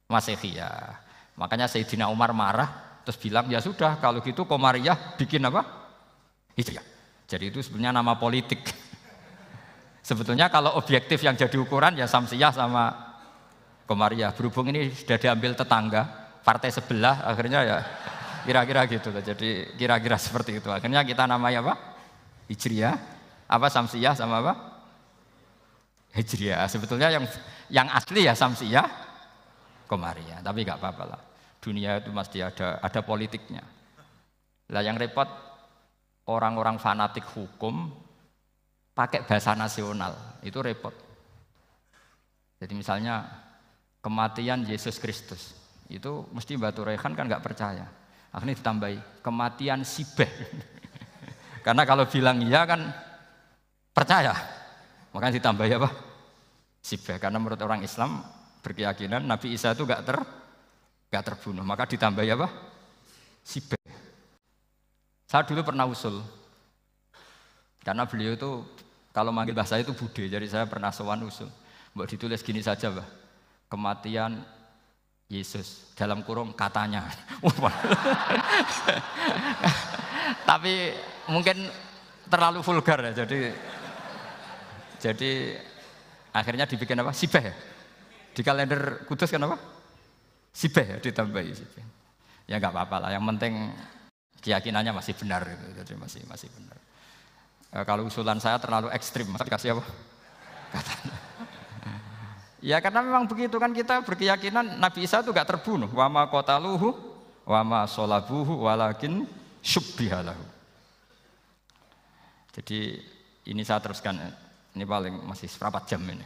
Masihiyah. Makanya Sayyidina Umar marah terus bilang ya sudah kalau gitu Qamariyah bikin apa? Hijriyah. Jadi itu sebenarnya nama politik. Sebetulnya kalau objektif yang jadi ukuran ya Samsiyah sama Qamariyah. Berhubung ini sudah diambil tetangga, partai sebelah, akhirnya ya kira-kira gitu. Jadi kira-kira seperti itu. Akhirnya kita namanya apa? Hijriyah, apa Samsiyah sama apa? Hijriyah. Sebetulnya yang asli ya Samsiyah, Qamariyah. Tapi nggak apa-apa lah. Dunia itu mesti ada politiknya. Lah yang repot orang-orang fanatik hukum pakai bahasa nasional, itu repot. Jadi misalnya kematian Yesus Kristus, itu mesti Batu Rehan kan nggak percaya. Akhirnya ditambahi kematian Sibeh. Karena kalau bilang iya kan percaya, makanya ditambahi apa? Sibeh. Karena menurut orang Islam berkeyakinan Nabi Isa itu nggak terbunuh, maka ditambahi apa? Sibeh. Saya dulu pernah usul, karena beliau itu kalau manggil bahasa itu bude, jadi saya pernah sowan usul. Mbok ditulis gini saja, Mbah. Kematian Yesus dalam kurung katanya. Tapi mungkin terlalu vulgar ya, jadi akhirnya dibikin apa? Sibeh ya. Di kalender Kudus kan apa? Sibeh ya, ditambahi Sibeh. Ya nggak apa-apa lah, yang penting keyakinannya masih benar gitu. Jadi masih benar. Kalau usulan saya terlalu ekstrim, masa dikasih apa? Katanya. Ya karena memang begitu kan, kita berkeyakinan Nabi Isa itu gak terbunuh. Wa ma qataluhu wa ma sholabuhu walakin syubbihalahu. Jadi ini saya teruskan, ini paling masih seperempat jam ini.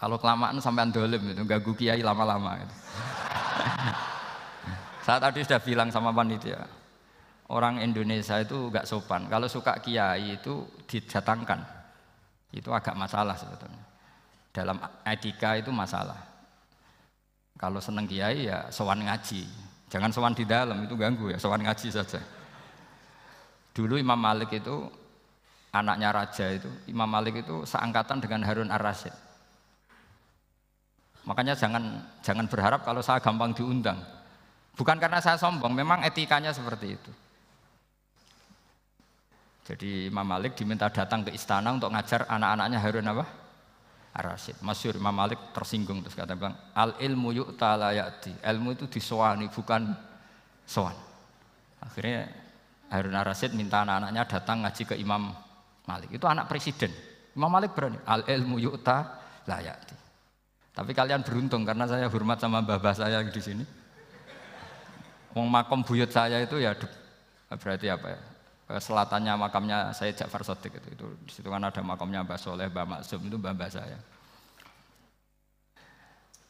Kalau kelamaan sampai dolim itu ganggu kiai lama-lama gitu. Saya tadi sudah bilang sama panitia, orang Indonesia itu gak sopan. Kalau suka kiai itu didatangkan, itu agak masalah sebetulnya. Dalam etika itu masalah. Kalau seneng kiai ya sowan ngaji. Jangan sowan di dalam, itu ganggu ya, sowan ngaji saja. Dulu Imam Malik itu, anaknya raja itu, Imam Malik itu seangkatan dengan Harun Ar-Rasyid. Makanya jangan berharap kalau saya gampang diundang. Bukan karena saya sombong, memang etikanya seperti itu. Jadi Imam Malik diminta datang ke istana untuk ngajar anak-anaknya Harun apa? Ar-Rasyid. Masyhur Imam Malik tersinggung terus kata bilang, al ilmu yu'ta la ya'ti. Ilmu itu disowani bukan sowan. Akhirnya Harun Ar-Rasyid minta anak-anaknya datang ngaji ke Imam Malik. Itu anak presiden. Imam Malik berani, al ilmu yu'ta la ya'ti. Tapi kalian beruntung karena saya hormat sama mbah-mbah saya di sini. Wong makom buyut saya itu ya berarti apa ya? Selatannya makamnya Sayyid Ja'far Shadiq itu di situ kan ada makamnya Mbah Soleh, Mbah Maksum, itu mbah saya.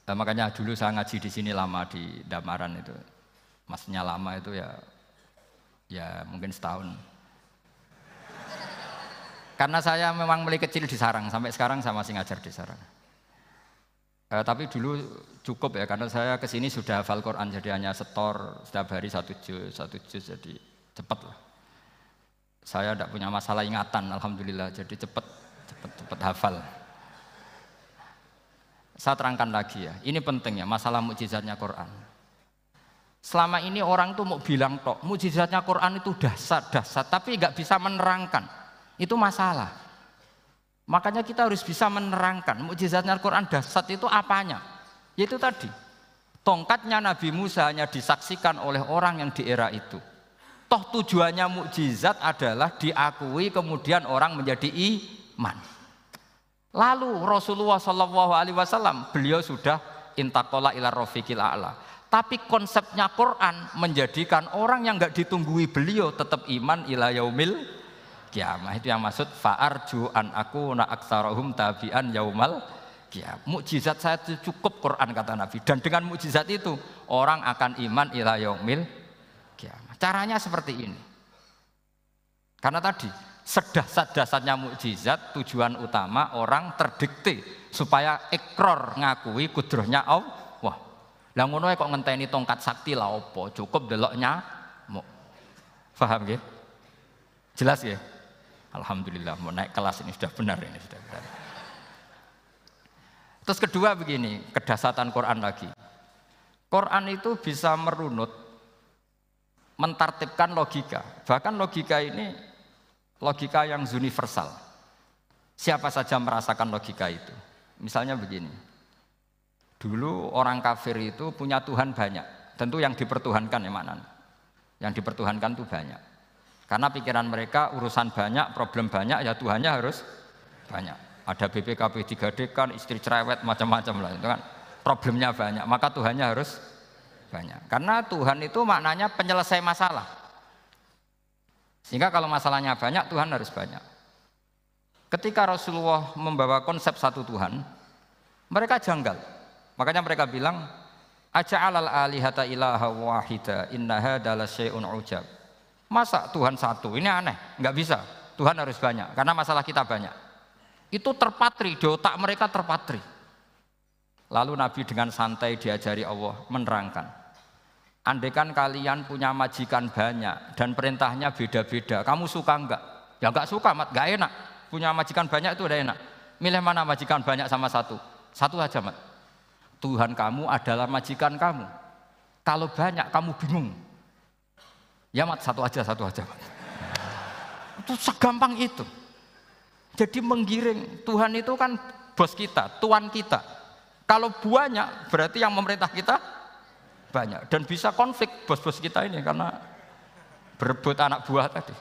Makanya dulu saya ngaji di sini lama di Damaran itu. Maksudnya lama itu ya mungkin setahun. Karena saya memang mulai kecil di Sarang, sampai sekarang saya masih ngajar di Sarang. Tapi dulu cukup ya, karena saya kesini sudah hafal Quran, jadi hanya setor setiap hari satu juz jadi cepat lah. Saya tidak punya masalah ingatan, alhamdulillah. Jadi cepat hafal. Saya terangkan lagi ya. Ini penting ya, masalah mukjizatnya Quran. Selama ini orang tuh mau bilang tok, mukjizatnya Quran itu dahsyat, tapi nggak bisa menerangkan. Itu masalah. Makanya kita harus bisa menerangkan mukjizatnya Quran dahsyat itu apanya. Yaitu tadi, tongkatnya Nabi Musa hanya disaksikan oleh orang yang di era itu. Toh tujuannya mukjizat adalah diakui kemudian orang menjadi iman. Lalu Rasulullah SAW beliau sudah intaqala ila rafiqil a'la. Tapi konsepnya Quran menjadikan orang yang enggak ditunggui beliau tetap iman ila yaumil kiamah. Itu yang maksud fa'arju an akuna aktsarahum tabi'an yaumal kiamah. Mukjizat saya itu cukup Quran kata Nabi. Dan dengan mukjizat itu orang akan iman ila yaumil kiamah. Caranya seperti ini. Karena tadi sedahsyat-dahsyatnya mukjizat tujuan utama orang terdikte supaya ikrar ngakui kudrohnya Allah. Lah ngono kok ngenteni tongkat sakti lah opo? Cukup delok nyamuk. Paham nggih? Jelas nggih? Alhamdulillah mau naik kelas ini sudah benar ini sudah benar. Terus kedua begini, kedahsyatan Quran lagi. Quran itu bisa merunut mentartibkan logika. Bahkan logika ini logika yang universal. Siapa saja merasakan logika itu. Misalnya begini. Dulu orang kafir itu punya Tuhan banyak. Tentu yang dipertuhankan ya mana? Yang dipertuhankan itu banyak. Karena pikiran mereka urusan banyak, problem banyak, ya Tuhannya harus banyak. Ada BPKB 3D kan, istri cerewet, macam-macam lah. Itu kan problemnya banyak, maka Tuhannya harus banyak. Karena Tuhan itu maknanya penyelesai masalah. Sehingga kalau masalahnya banyak, Tuhan harus banyak. Ketika Rasulullah membawa konsep satu Tuhan, mereka janggal. Makanya mereka bilang, aja'alal alihata ilaha wahida inna hadza lasyai'un ujab. Masa Tuhan satu? Ini aneh, nggak bisa. Tuhan harus banyak, karena masalah kita banyak. Itu terpatri, di otak mereka terpatri. Lalu Nabi dengan santai diajari Allah menerangkan. Andaikan kalian punya majikan banyak dan perintahnya beda-beda, kamu suka enggak? Ya enggak suka, Mat, enggak enak. Punya majikan banyak itu udah enak. Milih mana majikan banyak sama satu? Satu aja, Mat. Tuhan kamu adalah majikan kamu. Kalau banyak kamu bingung. Ya, Mat, satu aja, Mat. Itu segampang itu. Jadi menggiring, Tuhan itu kan bos kita, tuan kita. Kalau banyak berarti yang memerintah kita banyak dan bisa konflik bos-bos kita ini karena berebut anak buah tadi.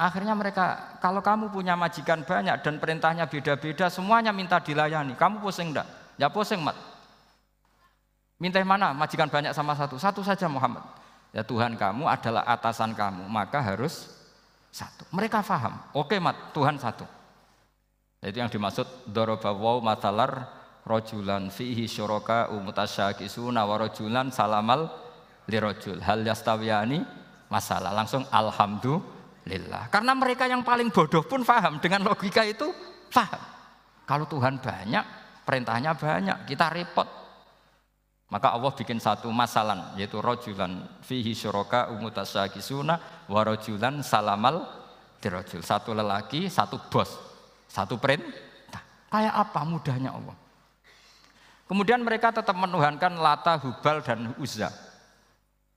Akhirnya mereka, kalau kamu punya majikan banyak dan perintahnya beda-beda, semuanya minta dilayani. Kamu pusing enggak? Ya pusing, Mat. Minta mana? Majikan banyak sama satu? Satu saja, Muhammad. Ya Tuhan kamu adalah atasan kamu, maka harus satu. Mereka paham. Oke, Mat, Tuhan satu. Itu yang dimaksud dorobawaw matalar rojulan fihi syuraka umutasyakisuna wa rojulan salamal lirojul hal yastawiyani masalah. Langsung alhamdulillah. Karena mereka yang paling bodoh pun paham dengan logika itu paham. Kalau Tuhan banyak, perintahnya banyak, kita repot. Maka Allah bikin satu masalan, yaitu rojulan fihi syuraka umutasyakisuna wa rojulan salamal lirojul. Satu lelaki, satu bos, satu perintah. Kayak apa mudahnya Allah. Kemudian mereka tetap menuhankan Lata, Hubal, dan Uzza.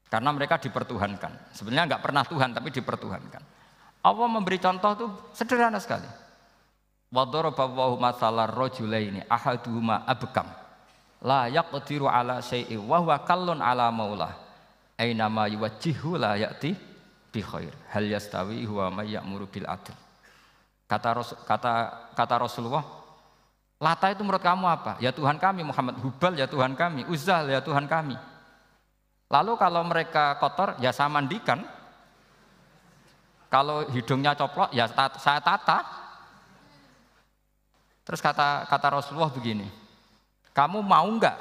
Karena mereka dipertuhankan. Sebenarnya enggak pernah Tuhan, tapi dipertuhankan. Allah memberi contoh itu sederhana sekali. Wa daraballahu mathalar rajulaini ahaduhuma abkam la yaqdiru ala syai'in wa huwa kallun ala maulah aina ma yuwajjihu la ya'ti bi khair hal yastawi huwa may ya'muru bil adl. Kata Rasulullah, Lata itu menurut kamu apa? Ya Tuhan kami. Muhammad. Hubal ya Tuhan kami. Uzzah ya Tuhan kami. Lalu kalau mereka kotor ya saya mandikan. Kalau hidungnya coplok ya saya tata. Terus kata Rasulullah begini, kamu mau enggak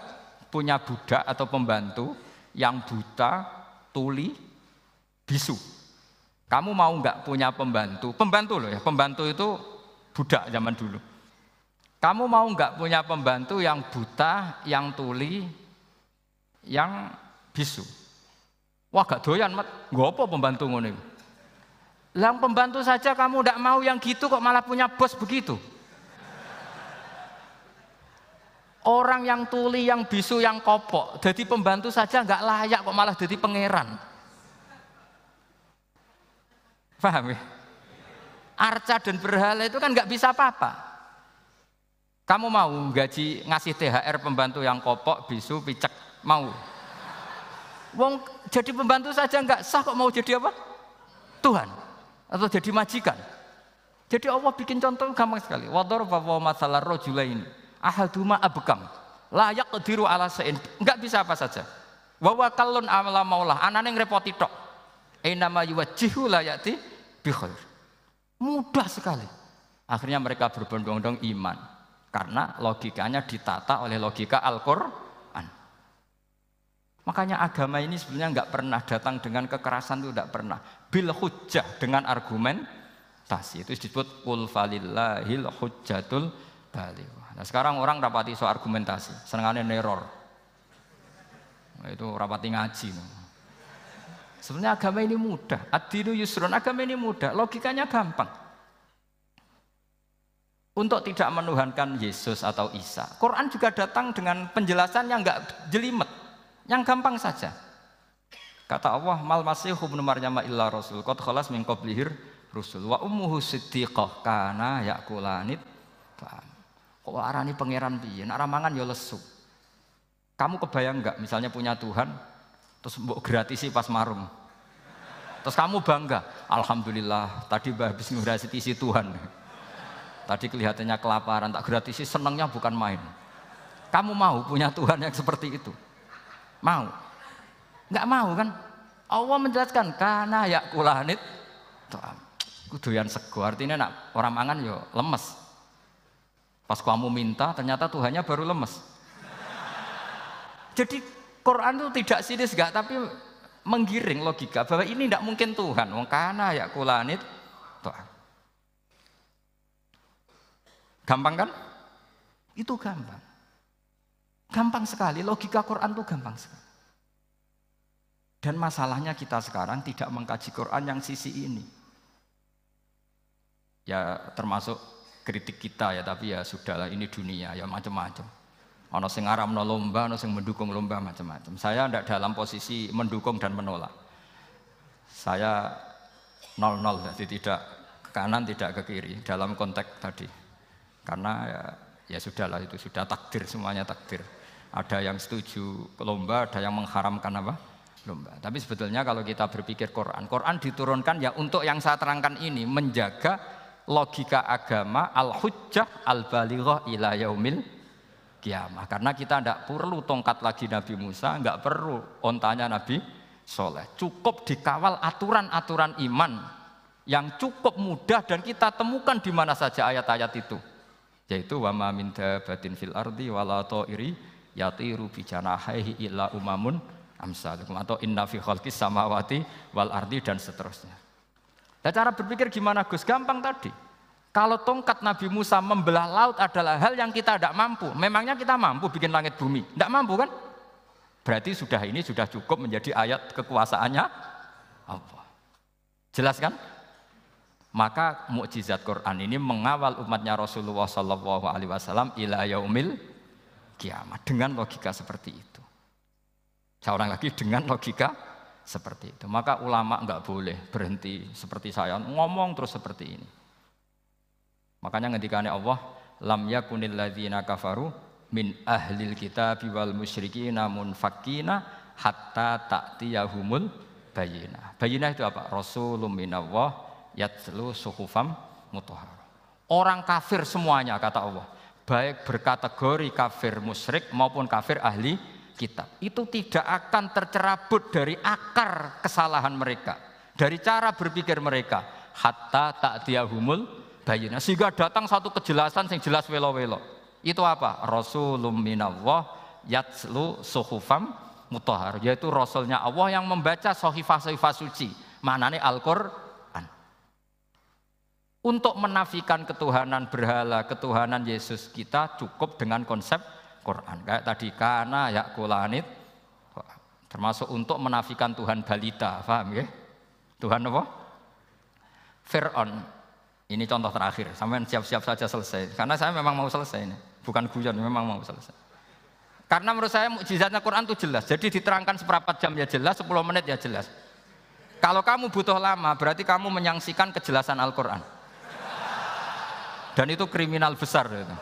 punya budak atau pembantu yang buta, tuli, bisu? Kamu mau enggak punya pembantu loh ya, pembantu itu budak zaman dulu. Kamu mau enggak punya pembantu yang buta, yang tuli, yang bisu? Wah gak doyan, Mat. Nggo apa pembantu ngono iku? Lang pembantu saja kamu tidak mau yang gitu kok malah punya bos begitu. Orang yang tuli, yang bisu, yang kopok, jadi pembantu saja nggak layak kok malah jadi pangeran. Paham ya? Arca dan berhala itu kan nggak bisa apa-apa. Kamu mau gaji ngasih THR pembantu yang kopok, bisu, picek, mau? Wong jadi pembantu saja nggak sah kok mau jadi apa? Tuhan atau jadi majikan. Jadi Allah bikin contoh gampang sekali. Wadaraba masalah rajulaini ahaduma abkam la yaqdiru ala shay'in, enggak bisa apa saja. Wa wakallun amala maulah, anane ngrepoti tok. Ainama yuwajjihu la yati bi khair. Mudah sekali. Akhirnya mereka berbondong-bondong iman karena logikanya ditata oleh logika Al-Qur'an. Makanya agama ini sebenarnya enggak pernah datang dengan kekerasan, itu enggak pernah. Bil hujjah, dengan argumentasi. Itu disebut qul falillahil hujjatul baligh. Nah sekarang orang rapati soal argumentasi, senengannya neror. Nah, itu rapati ngaji. Sebenarnya agama ini mudah. Ad-dinu yusrun, agama ini mudah, logikanya gampang. Untuk tidak menuhankan Yesus atau Isa, Quran juga datang dengan penjelasan yang enggak jelimet, yang gampang saja. Kata Allah, mal masihu ibnu maryam illa rasul qad khalas min qablihir rusul wa ummuhu siddiqah kana yakulanit. Kok arani pangeran piye? Nek mangan ya lesu. Kamu kebayang enggak misalnya punya Tuhan terus mbok gratisi pas marung. Terus kamu bangga, alhamdulillah tadi habis ngratisi Tuhan. Tadi kelihatannya kelaparan, tak gratisi, senangnya bukan main. Kamu mau punya Tuhan yang seperti itu? Mau? Enggak mau kan? Allah menjelaskan kana yakulanit. Kuduyan sego, artinya nak orang mangan yo lemes. Pas kamu minta, ternyata Tuhannya baru lemes. Jadi Quran itu tidak sinis enggak, tapi menggiring logika bahwa ini tidak mungkin Tuhan. Wong kana ya kulanit. Gampang kan? Itu gampang. Gampang sekali, logika Quran itu gampang sekali. Dan masalahnya kita sekarang tidak mengkaji Quran yang sisi ini. Ya termasuk kritik kita ya, tapi ya sudahlah, ini dunia ya macam-macam. Ono sing ngaramno lomba, ono sing mendukung lomba, macam-macam. Saya tidak dalam posisi mendukung dan menolak. Saya 0-0, jadi tidak ke kanan tidak ke kiri dalam konteks tadi. Karena ya sudahlah, itu sudah takdir, semuanya takdir. Ada yang setuju lomba, ada yang mengharamkan apa? Lomba. Tapi sebetulnya kalau kita berpikir Quran diturunkan ya untuk yang saya terangkan ini, menjaga logika agama al-hujjah al-balighah ila yaumil kiamah. Karena kita tidak perlu tongkat lagi Nabi Musa, enggak perlu ontanya Nabi Soleh. Cukup dikawal aturan-aturan iman yang cukup mudah dan kita temukan di mana saja ayat-ayat itu. Yaitu wa ma min dabatin fil ardi wala ta'iri yatiru bi janahihi illa umamun amsalukum, atau inna fi khalqis samawati wal ardi, dan seterusnya. Nah, cara berpikir gimana Gus? Gampang tadi. Kalau tongkat Nabi Musa membelah laut adalah hal yang kita tidak mampu. Memangnya kita mampu bikin langit bumi? Tidak mampu kan? Berarti ini sudah cukup menjadi ayat kekuasaannya Allah. Jelas kan? Maka mukjizat Quran ini mengawal umatnya Rasulullah SAW ila yaumil kiamat dengan logika seperti itu. Seorang lagi dengan logika seperti itu. Maka ulama enggak boleh berhenti seperti saya ngomong terus seperti ini. Makanya ngendikane Allah, lam yakunil ladzina kafaru min ahlil kitabi wal musyrikina munfakina hatta ta'tiyahumul bayyinah. Bayyinah itu apa? Rasulun minallah yatslu suhufam mutahharah. Orang kafir semuanya kata Allah, baik berkategori kafir musyrik maupun kafir ahli kitab, itu tidak akan tercerabut dari akar kesalahan mereka, dari cara berpikir mereka, hatta ta'tiyahumul bayyinah, sehingga datang satu kejelasan yang jelas welo-welo. Itu apa? Rasulun minallah yatslu suhufam mutahharah, yaitu rasulnya Allah yang membaca sahifah-sahifah suci, maknanya Al-Qur'an. Untuk menafikan ketuhanan berhala, ketuhanan Yesus, kita cukup dengan konsep Quran. Kayak tadi, kana yakulanit, termasuk untuk menafikan Tuhan balita, paham ya? Tuhan apa? Fir'aun, ini contoh terakhir, sampai siap-siap saja selesai. Karena saya memang mau selesai ini, bukan guyon, memang mau selesai. Karena menurut saya mukjizatnya Quran itu jelas. Jadi diterangkan seperempat jam ya jelas, 10 menit ya jelas. Kalau kamu butuh lama, berarti kamu menyaksikan kejelasan Al-Quran. Dan itu kriminal besar. Gitu.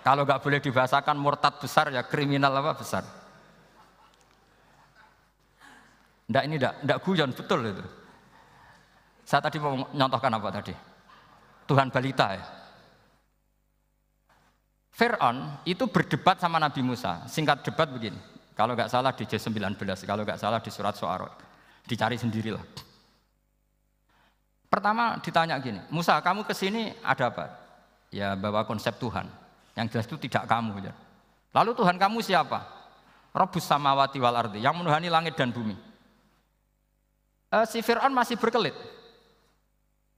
Kalau nggak boleh dibahasakan murtad besar, ya kriminal apa besar. Nggak, ini nggak guyon, betul itu. Saya tadi mau nyontohkan apa tadi? Tuhan balita ya. Fir'aun itu berdebat sama Nabi Musa. Singkat debat begini. Kalau nggak salah di J19, kalau nggak salah di surat Syu'ara. Dicari sendirilah. Pertama ditanya gini, Musa kamu kesini ada apa? Ya bawa konsep Tuhan. Yang jelas itu tidak kamu. Ya. Lalu Tuhan kamu siapa? Rabbus samawati wal ardi, yang menuhani langit dan bumi. Si Fir'aun masih berkelit.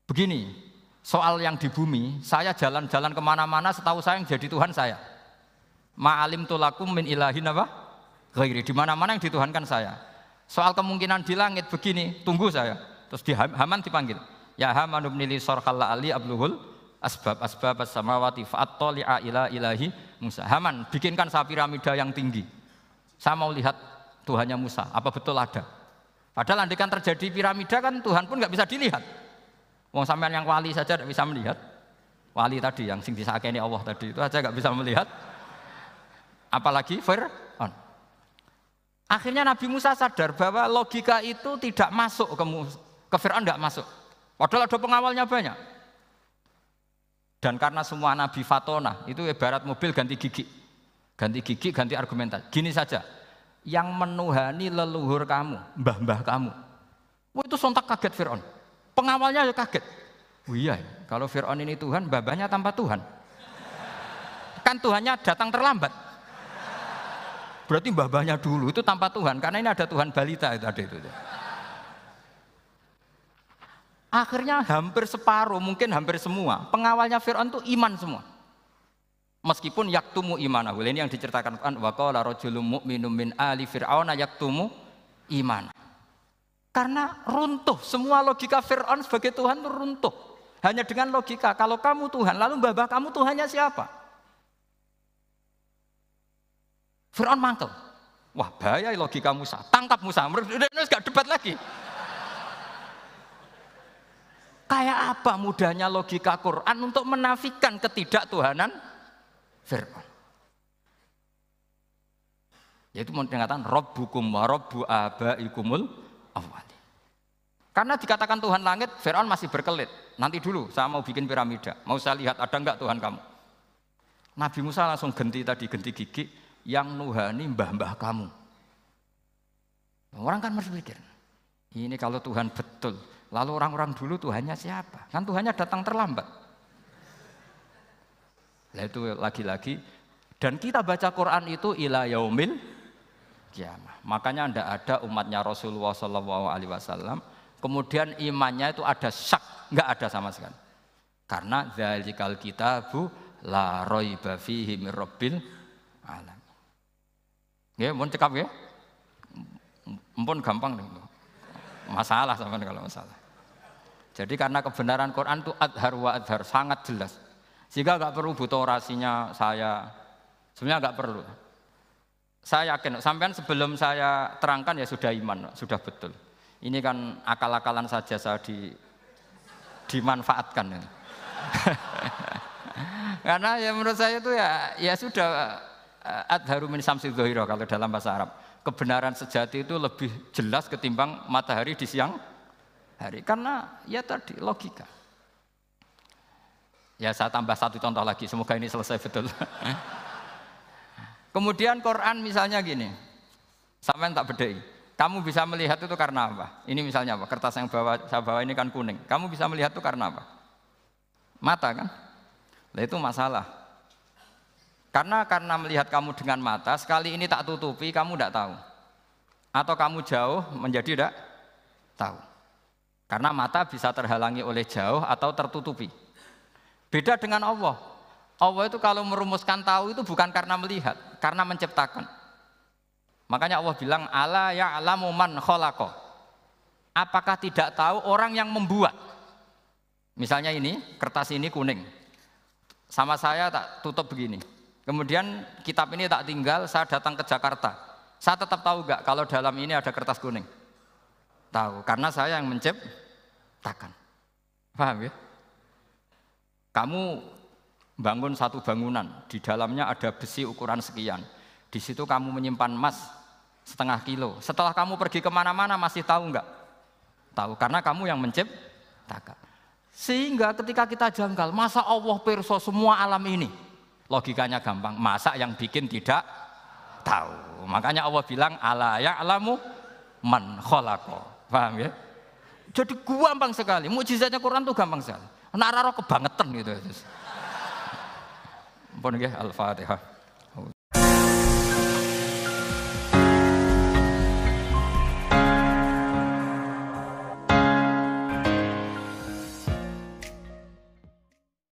Begini, soal yang di bumi, saya jalan-jalan kemana-mana setahu saya yang jadi Tuhan saya. Ma'alim tulakum min ilahin apa? Ghairi, di mana-mana yang dituhankan saya. Soal kemungkinan di langit begini, tunggu saya. Terus di Haman dipanggil. Ya Haman ibn li sarqalla ali abluhul asbab as-samawati fa'attali'a ila ilahi Musa. Haman, bikinkan saya piramida yang tinggi. Saya mau lihat Tuhannya Musa, apa betul ada? Padahal andaikan terjadi piramida kan Tuhan pun nggak bisa dilihat. Wong sampean yang wali saja tidak bisa melihat. Wali tadi yang sing disakeni Allah tadi itu aja nggak bisa melihat. Apalagi Fir'aun. Akhirnya Nabi Musa sadar bahwa logika itu tidak masuk ke Fir'aun, tidak masuk. Padahal ada pengawalnya banyak. Dan karena semua Nabi Fatona itu ibarat mobil ganti gigi. Ganti gigi, ganti argumentasi. Gini saja, yang menuhani leluhur kamu, mbah-mbah kamu. Wah, itu sontak kaget Fir'aun. Pengawalnya ya kaget. Oh iya, kalau Fir'aun ini Tuhan, mbah-mbahnya tanpa Tuhan. Kan Tuhannya datang terlambat. Berarti mbah-mbahnya dulu itu tanpa Tuhan, karena ini ada Tuhan balita itu ada itu. Akhirnya hampir separuh, mungkin hampir semua pengawalnya Fir'aun itu iman semua. Meskipun yaktumu imanahu, ini yang diceritakan Quran, wa qala rajulun mu'minun min ali fir'auna yaktumu iman. Karena runtuh, semua logika Fir'aun sebagai Tuhan itu runtuh. Hanya dengan logika, kalau kamu Tuhan, lalu mbah kamu Tuhannya siapa? Fir'aun mangkel. Wah bahaya logika Musa, tangkap Musa, udah gak debat lagi. Kayak apa mudahnya logika Quran untuk menafikan ketidaktuhanan Fir'aun. Yaitu mengatakan Rabbukum wa Rabbu abaikumul awwali. Karena dikatakan Tuhan langit, Fir'aun masih berkelit. Nanti dulu saya mau bikin piramida, mau saya lihat ada enggak Tuhan kamu. Nabi Musa langsung genti gigi, yang nuhani mbah-mbah kamu. Orang kan masih pikir, ini kalau Tuhan betul, lalu orang-orang dulu Tuhannya siapa? Kan Tuhannya datang terlambat. Nah itu lagi-lagi, dan kita baca Quran itu ila yaumil kiamah. Makanya tidak ada umatnya Rasulullah SAW kemudian imannya itu ada syak, nggak ada sama sekali. Karena dzalikal kitabu la raiba fihi mir rabbil alamin. Ya, mohon cekap ya. Mumpun gampang nih. Masalah sama kalau masalah. Jadi karena kebenaran Quran itu adhar wa adhar, sangat jelas. Sehingga nggak perlu butuh orasinya saya. Sebenarnya nggak perlu. Saya yakin, sampean sebelum saya terangkan ya sudah iman, sudah betul. Ini kan akal-akalan saja saya dimanfaatkan. Karena ya menurut saya itu ya sudah adharu min samsi dhahira kalau dalam bahasa Arab. Kebenaran sejati itu lebih jelas ketimbang matahari di siang hari. Karena ya tadi logika. Ya saya tambah satu contoh lagi, semoga ini selesai betul. Kemudian Quran misalnya gini, sampean tak bedai. Kamu bisa melihat itu karena apa? Ini misalnya apa? Kertas yang saya bawa ini kan kuning. Kamu bisa melihat itu karena apa? Mata kan? Nah itu masalah. Karena melihat kamu dengan mata, sekali ini tak tutupi, kamu tidak tahu. Atau kamu jauh menjadi tidak tahu. Karena mata bisa terhalangi oleh jauh atau tertutupi. Beda dengan Allah. Allah itu kalau merumuskan tahu itu bukan karena melihat, karena menciptakan. Makanya Allah bilang, ala ya'lamu man khalaqa. Apakah tidak tahu orang yang membuat? Misalnya ini, kertas ini kuning. Sama saya tak tutup begini. Kemudian kitab ini tak tinggal, saya datang ke Jakarta. Saya tetap tahu enggak kalau dalam ini ada kertas kuning? Tahu, karena saya yang menciptakan. Paham ya? Kamu bangun satu bangunan, di dalamnya ada besi ukuran sekian. Di situ kamu menyimpan emas setengah kilo. Setelah kamu pergi kemana-mana masih tahu enggak? Tahu, karena kamu yang menciptakan. Sehingga ketika kita janggal, masa Allah pirsa semua alam ini? Logikanya gampang, masa yang bikin tidak tahu? Makanya Allah bilang, ala ya'lamu man khalaqa. Paham ya? Jadi gampang sekali, mukjizatnya Quran itu gampang sekali. Nak raro kebangetan gitu. Ampun nggih, Al-Fatihah.